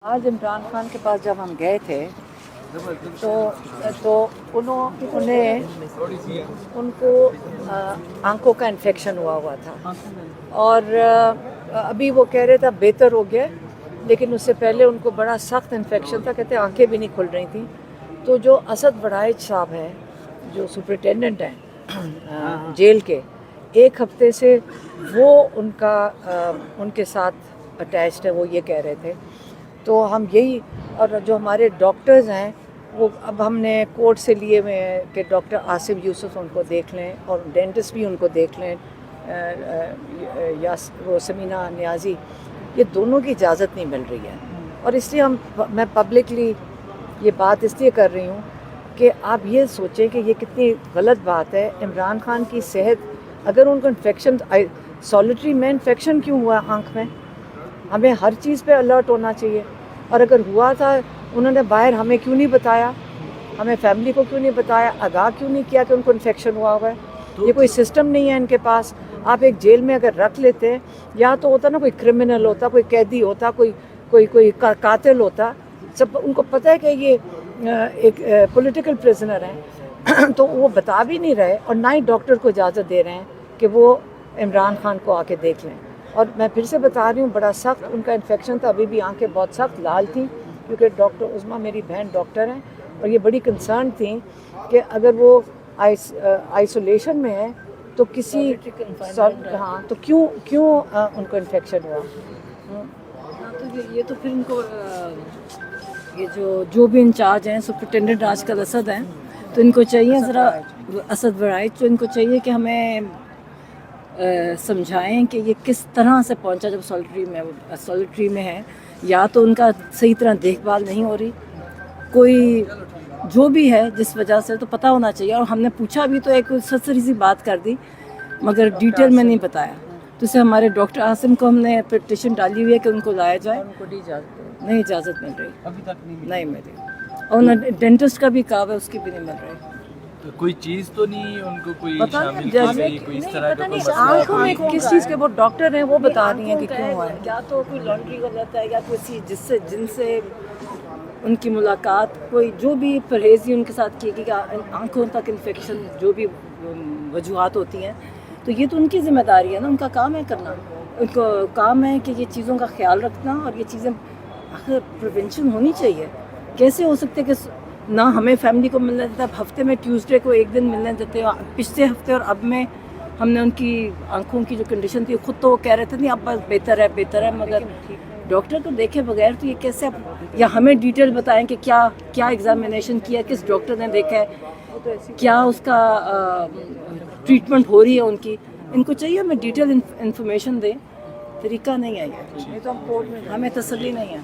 आज इमरान खान के पास जब हम गए थे तो उनको आंखों का इन्फेक्शन हुआ था और अभी वो कह रहे थे बेहतर हो गया, लेकिन उससे पहले उनको बड़ा सख्त इन्फेक्शन था, कहते आंखें भी नहीं खुल रही थी। तो जो असद बड़ाइच साहब हैं, जो सुपरिटेंडेंट हैं जेल के, एक हफ्ते से वो उनके साथ अटैच्ड है, वो ये कह रहे थे। तो हम यही, और जो हमारे डॉक्टर्स हैं वो अब हमने कोर्ट से लिए हुए हैं कि डॉक्टर आसिफ यूसुफ उनको देख लें और डेंटिस्ट भी उनको देख लें, या वो समीना नियाजी, ये दोनों की इजाज़त नहीं मिल रही है। और इसलिए मैं पब्लिकली ये बात इसलिए कर रही हूँ कि आप ये सोचें कि ये कितनी गलत बात है। इमरान खान की सेहत, अगर उनको इन्फेक्शन, सॉलिटरी में इन्फेक्शन क्यों हुआ आँख में, हमें हर चीज़ पे अलर्ट होना चाहिए। और अगर हुआ था, उन्होंने बाहर हमें क्यों नहीं बताया, हमें फैमिली को क्यों नहीं बताया, आगाह क्यों नहीं किया कि उनको इन्फेक्शन हुआ है। ये कोई सिस्टम नहीं है इनके पास। आप एक जेल में अगर रख लेते हैं, या तो होता ना कोई क्रिमिनल होता, कोई कैदी होता, कोई कातिल होता, सब उनको पता है कि ये एक पॉलिटिकल प्रिजनर हैं तो वो बता भी नहीं रहे, और ना ही डॉक्टर को इजाज़त दे रहे हैं कि वो इमरान खान को आके देख लें। और मैं फिर से बता रही हूँ, बड़ा सख्त उनका इन्फेक्शन था, अभी भी आंखें बहुत सख्त लाल थी, क्योंकि डॉक्टर उस्मा मेरी बहन डॉक्टर हैं, और ये बड़ी कंसर्न थी कि अगर वो आइसोलेशन में है तो किसी हाँ तो क्यों उनको इन्फेक्शन हुआ। तो ये तो फिर उनको ये जो भी इंचार्ज हैं, सुपरिटेंडेंट आजकल असद हैं, तो इनको चाहिए ज़रा, असद बड़ाइच, तो इनको चाहिए कि हमें समझाएं कि ये किस तरह से पहुंचा जब सॉलिटरी में है, या तो उनका सही तरह देखभाल नहीं हो रही, कोई जो भी है जिस वजह से, तो पता होना चाहिए। और हमने पूछा भी तो एक ससरी सी बात कर दी, मगर डिटेल में नहीं बताया। तो इससे हमारे डॉक्टर आसिम को हमने पिटिशन डाली हुई है कि उनको लाया जाए, नहीं इजाज़त मिल रही, अभी तक नहीं मिल रही। और उन्होंने डेंटिस्ट का भी कहा है, उसकी भी नहीं मिल रही। तो कोई चीज़ तो नहीं उनको कोई पता शामिल नहीं, की गई, कोई इस तरह का कोई मसला? आंखों में किस चीज़ के, वो डॉक्टर हैं, वो बता रही हैं कि क्यों हुआ है। या तो कोई लॉन्ड्री गलत है, या किसी जिनसे उनकी मुलाकात, कोई जो भी परहेज़ी उनके साथ की गई, आंखों तक इन्फेक्शन, जो भी वजूहात होती हैं, तो ये तो उनकी ज़िम्मेदारी है ना, उनका काम है करना। उनको काम है कि ये चीज़ों का ख्याल रखना, और ये चीज़ें आखिर प्रिवेंशन होनी चाहिए। कैसे हो सकते कि ना हमें फैमिली को मिलने देता, हफ्ते में ट्यूसडे को एक दिन मिलने देते, पिछले हफ्ते और अब में हमने उनकी आंखों की जो कंडीशन थी, खुद तो वो कह रहे थे नहीं अब बस बेहतर है, मगर डॉक्टर को देखे बगैर तो ये कैसे आप, या हमें डिटेल बताएं कि क्या एग्जामिनेशन किया, किस डॉक्टर ने देखा है, क्या उसका ट्रीटमेंट हो रही है उनकी। इनको चाहिए हमें डिटेल इन्फॉर्मेशन दें, तरीका नहीं है ये, तो हम कोर्ट में हमें तसल्ली नहीं है।